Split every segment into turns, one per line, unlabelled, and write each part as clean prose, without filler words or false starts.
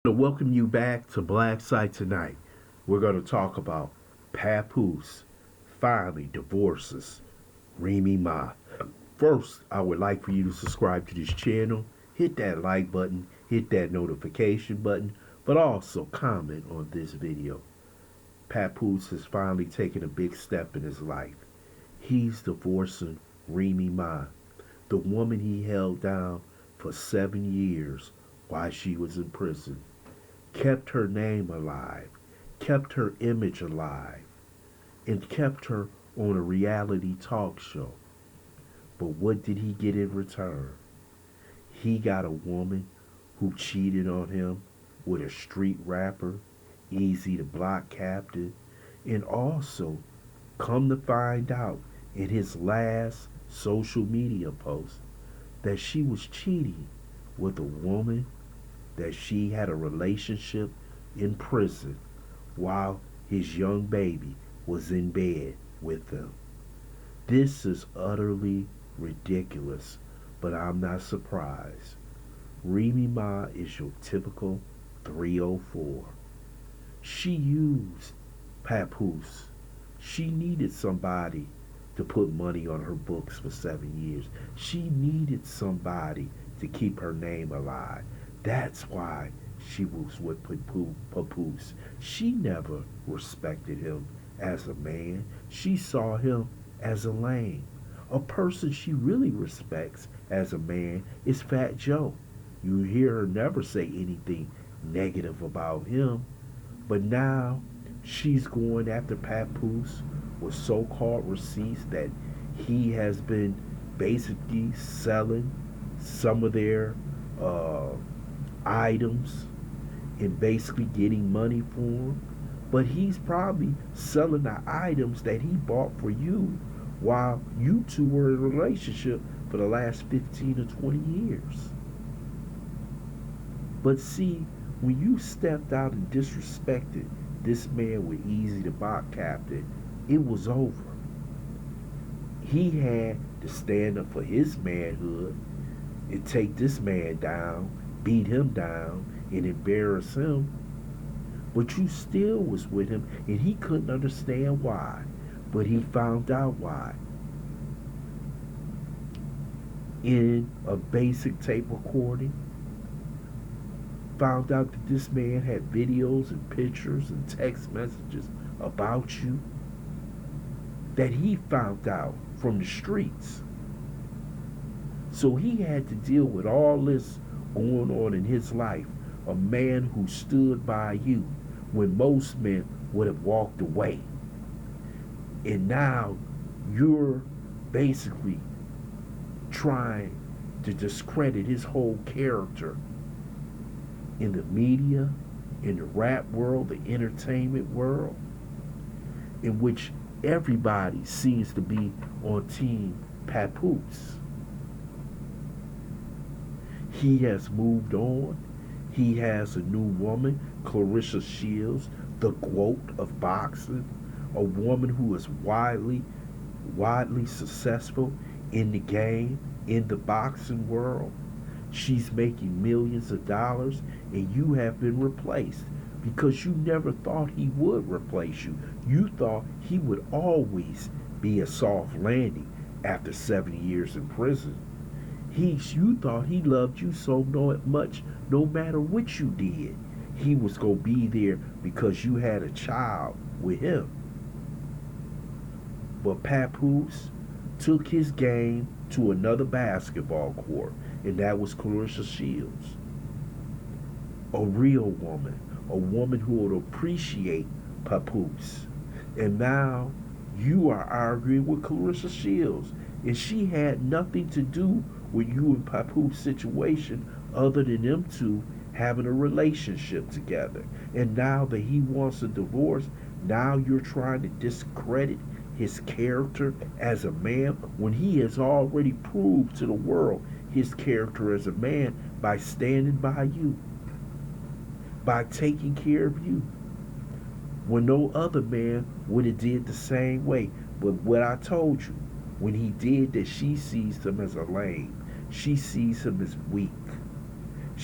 To welcome you back to Black Site tonight. We're going to talk about Papoose finally divorces Remy Ma. First, I would like for you to subscribe to this channel, hit that like button, hit that notification button, but also comment on this video. Papoose has finally taken a big step in his life. He's divorcing Remy Ma, the woman he held down for 7 years while she was in prison. Kept her name alive, kept her image alive, and kept her on a reality talk show. But what did he get in return? He got a woman who cheated on him with a street rapper, easy to block captain, and also, come to find out in his last social media post, that she was cheating with a woman that she had a relationship in prison while his young baby was in bed with them. This is utterly ridiculous, but I'm not surprised. Remy Ma is your typical 304. She used Papoose. She needed somebody to put money on her books for 7 years. She needed somebody to keep her name alive. That's why she was with Papoose. She never respected him as a man. She saw him as a lame. A person she really respects as a man is Fat Joe. You hear her never say anything negative about him. But now she's going after Papoose with so-called receipts that he has been basically selling some of their items and basically getting money for them. But he's probably selling the items that he bought for you while you two were in a relationship for the last 15 or 20 years. But see, when you stepped out and disrespected this man with easy to block captain, it was over. He had to stand up for his manhood and take this man down, beat him down, and embarrass him. But you still was with him, and he couldn't understand why. But he found out why. In a basic tape recording, found out that this man had videos and pictures and text messages about you that he found out from the streets. So he had to deal with all this going on in his life, a man who stood by you when most men would have walked away. And now you're basically trying to discredit his whole character in the media, in the rap world, the entertainment world, in which everybody seems to be on Team Papoose. He has moved on. He has a new woman, Clarissa Shields, the GOAT of boxing, a woman who is widely successful in the game, in the boxing world. She's making millions of dollars, and you have been replaced because you never thought he would replace you. You thought he would always be a soft landing after 7 years in prison. You thought he loved you so much, no matter what you did, he was going to be there because you had a child with him. But Papoose took his game to another basketball court, and that was Clarissa Shields. A real woman, a woman who would appreciate Papoose. And now you are arguing with Clarissa Shields, and she had nothing to do with you and Papoose situation other than them two having a relationship together. And now that he wants a divorce, now you're trying to discredit his character as a man when he has already proved to the world his character as a man by standing by you, by taking care of you, when no other man would have did the same way. But what I told you, when he did that, she sees him as a lame. She sees him as weak.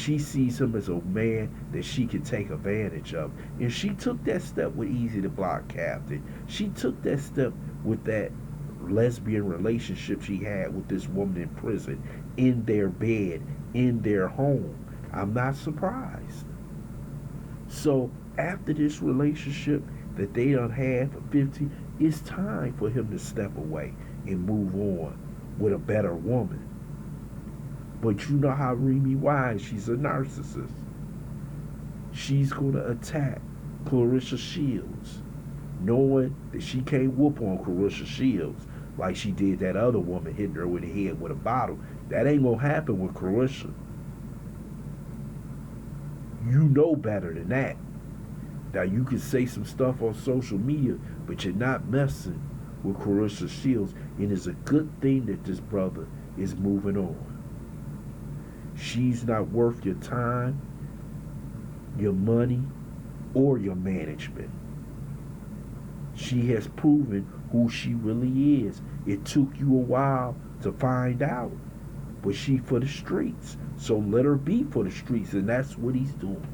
She sees him as a man that she can take advantage of. And she took that step with Easy the Block Captain. She took that step with that lesbian relationship she had with this woman in prison, in their bed, in their home. I'm not surprised. So after this relationship that they done had for 50, it's time for him to step away and move on with a better woman. But you know how Remy Ma is, she's a narcissist. She's gonna attack Clarissa Shields, knowing that she can't whoop on Clarissa Shields like she did that other woman hitting her with the head with a bottle. That ain't gonna happen with Clarissa. You know better than that. Now you can say some stuff on social media, but you're not messing with Clarissa Shields. And it's a good thing that this brother is moving on. She's not worth your time, your money, or your management. She has proven who she really is. It took you a while to find out, but she for the streets. So let her be for the streets, and that's what he's doing.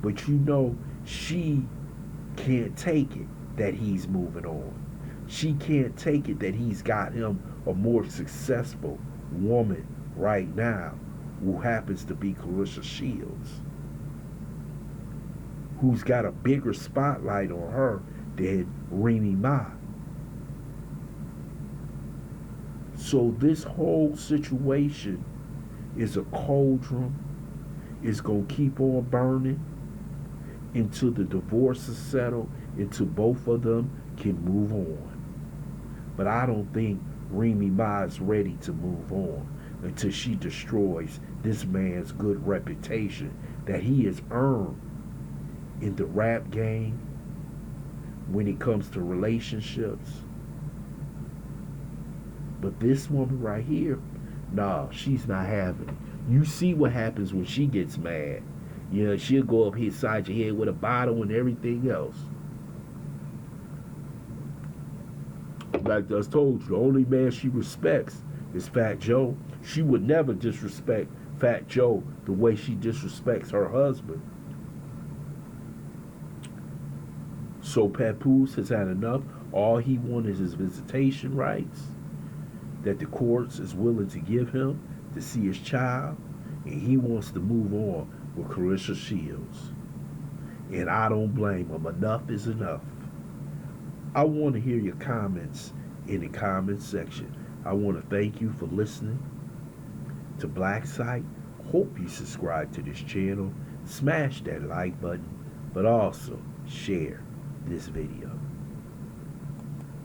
But you know, she can't take it that he's moving on. She can't take it that he's got him a more successful woman right now, who happens to be Clarissa Shields, who's got a bigger spotlight on her than Remy Ma. So this whole situation is a cauldron. It's going to keep on burning until the divorce is settled, until both of them can move on. But I don't think Remy Ma is ready to move on until she destroys this man's good reputation that he has earned in the rap game when it comes to relationships. But this woman right here, nah, she's not having it. You see what happens when she gets mad. You know, she'll go up here side your head with a bottle and everything else. Like I told you, the only man she respects is Fat Joe. She would never disrespect Fat Joe the way she disrespects her husband. So Papoose has had enough. All he wants is his visitation rights that the courts is willing to give him to see his child, and he wants to move on with Clarissa Shields. And I don't blame him. Enough is enough. I want to hear your comments in the comments section. I want to thank you for listening to Black Site. Hope you subscribe to this channel. Smash that like button, but also share this video.